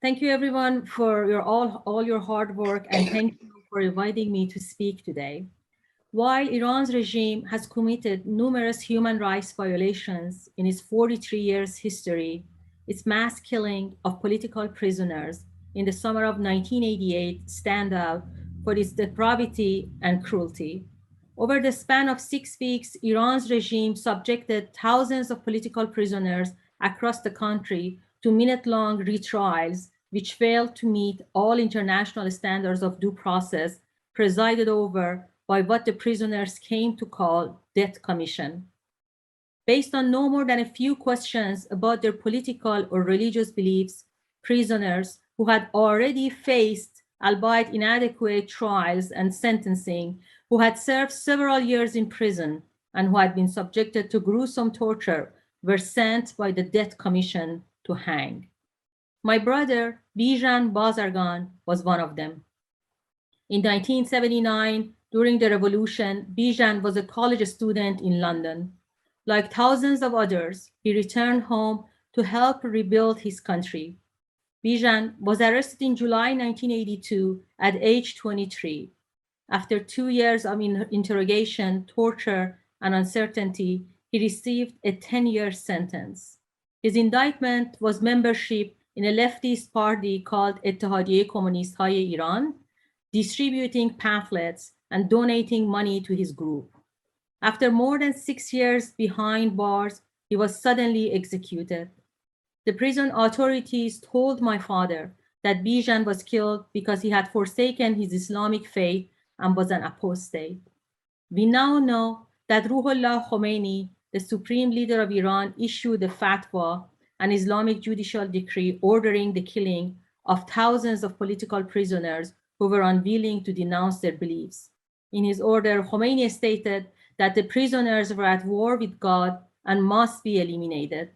Thank you everyone for all your hard work, and thank you for inviting me to speak today. While Iran's regime has committed numerous human rights violations in its 43 years history, its mass killing of political prisoners in the summer of 1988 stand out for its depravity and cruelty. Over the span of 6 weeks, Iran's regime subjected thousands of political prisoners across the country to minute-long retrials, which failed to meet all international standards of due process, presided over by what the prisoners came to call death commission. Based on no more than a few questions about their political or religious beliefs, prisoners who had already faced, albeit inadequate, trials and sentencing, who had served several years in prison, and who had been subjected to gruesome torture, were sent by the Death Commission to hang. My brother, Bijan Bazargan, was one of them. In 1979, during the revolution, Bijan was a college student in London. Like thousands of others, he returned home to help rebuild his country. Bijan was arrested in July 1982 at age 23. After 2 years of interrogation, torture, and uncertainty, he received a 10-year sentence. His indictment was membership in a leftist party called اتحادیه کمونیست‌های ایران, distributing pamphlets and donating money to his group. After more than 6 years behind bars, he was suddenly executed. The prison authorities told my father that Bijan was killed because he had forsaken his Islamic faith and was an apostate. We now know that Ruhollah Khomeini, the supreme leader of Iran, issued a fatwa, an Islamic judicial decree ordering the killing of thousands of political prisoners who were unwilling to denounce their beliefs. In his order, Khomeini stated that the prisoners were at war with God and must be eliminated.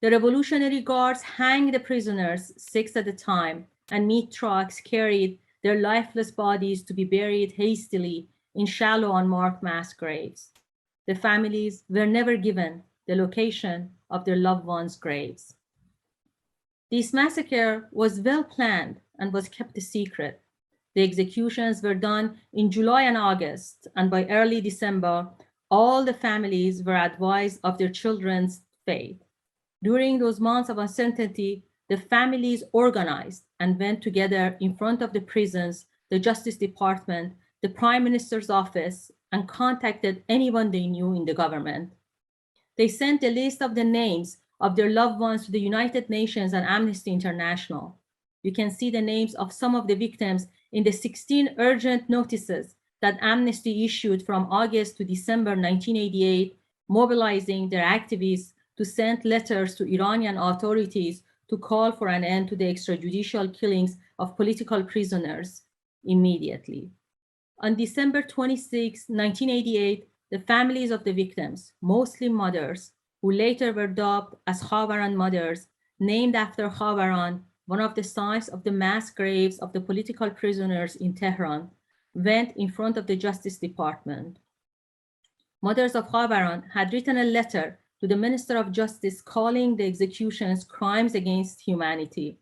The Revolutionary Guards hanged the prisoners 6 at a time, and meat trucks carried their lifeless bodies to be buried hastily in shallow, unmarked mass graves. The families were never given the location of their loved ones' graves. This massacre was well planned and was kept a secret. The executions were done in July and August, and by early December, all the families were advised of their children's fate. During those months of uncertainty, the families organized and went together in front of the prisons, the Justice Department, the Prime Minister's office, and contacted anyone they knew in the government. They sent a list of the names of their loved ones to the United Nations and Amnesty International. You can see the names of some of the victims in the 16 urgent notices that Amnesty issued from August to December 1988, mobilizing their activists to send letters to Iranian authorities to call for an end to the extrajudicial killings of political prisoners immediately. On December 26, 1988, the families of the victims, mostly mothers, who later were dubbed as Khavaran mothers, named after Khavaran, one of the sites of the mass graves of the political prisoners in Tehran, went in front of the Justice Department. Mothers of Khavaran had written a letter to the Minister of Justice calling the executions crimes against humanity.